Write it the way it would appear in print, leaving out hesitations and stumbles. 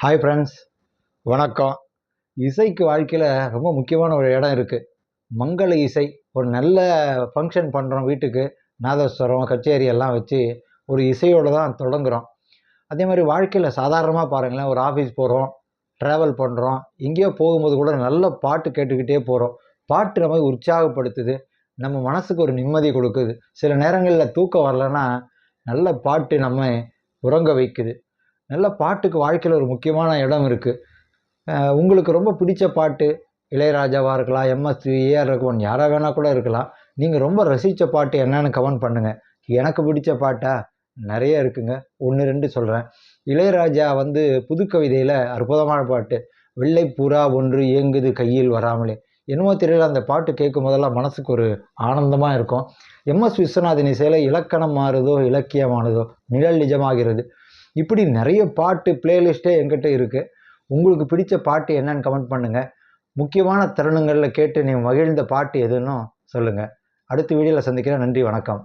Hi friends, வணக்கம். இசைக்கு வாழ்க்கையில் ரொம்ப முக்கியமான ஒரு இடம் இருக்குது. மங்கள இசை. ஒரு நல்ல ஃபங்க்ஷன் பண்ணுறோம் வீட்டுக்கு, நாதஸ்வரம் கச்சேரி எல்லாம் வச்சு ஒரு இசையோடு தான் தொடங்குகிறோம். அதே மாதிரி வாழ்க்கையில் சாதாரணமாக பாருங்களேன், ஒரு ஆஃபீஸ் போகிறோம், ட்ராவல் பண்ணுறோம், எங்கேயோ போகும்போது கூட நல்ல பாட்டு கேட்டுக்கிட்டே போகிறோம். பாட்டு நம்ம உற்சாகப்படுத்துது, நம்ம மனசுக்கு ஒரு நிம்மதி கொடுக்குது. சில நேரங்களில் தூக்கம் வரலன்னா நல்ல பாட்டு நம்ம உறங்க வைக்குது. நல்ல பாட்டுக்கு வாழ்க்கையில் ஒரு முக்கியமான இடம் இருக்குது. உங்களுக்கு ரொம்ப பிடிச்ச பாட்டு இளையராஜாவாக இருக்கலாம், எம்எஸ்வி, ஏஆர் ரகுமான், யாராக வேணால் கூட இருக்கலாம். நீங்கள் ரொம்ப ரசித்த பாட்டு என்னன்னு கமெண்ட் பண்ணுங்கள். எனக்கு பிடிச்ச பாட்டா நிறைய இருக்குங்க. 1 2 சொல்கிறேன். இளையராஜா புதுக்கவிதையில் அற்புதமான பாட்டு, வெள்ளை புறா ஒன்று இயங்குது கையில் வராமலே. என்னமோ தெரியல, அந்த பாட்டு கேட்கும் போதெல்லாம் மனசுக்கு ஒரு ஆனந்தமாக இருக்கும். எம்எஸ் விஸ்வநாதன் இசையில் இலக்கணம் மாறுதோ இலக்கியமானதோ, நிழல் நிஜமாகிறது. இப்படி நிறைய பாட்டு பிளேலிஸ்ட்டே என்கிட்ட இருக்குது. உங்களுக்கு பிடிச்ச பாட்டு என்னன்னு கமெண்ட் பண்ணுங்கள். முக்கியமான தருணங்களில் கேட்டு நீங்கள் மகிழ்ந்த பாட்டு எதுன்னு சொல்லுங்கள். அடுத்த வீடியோவில் சந்திக்கிறேன். நன்றி, வணக்கம்.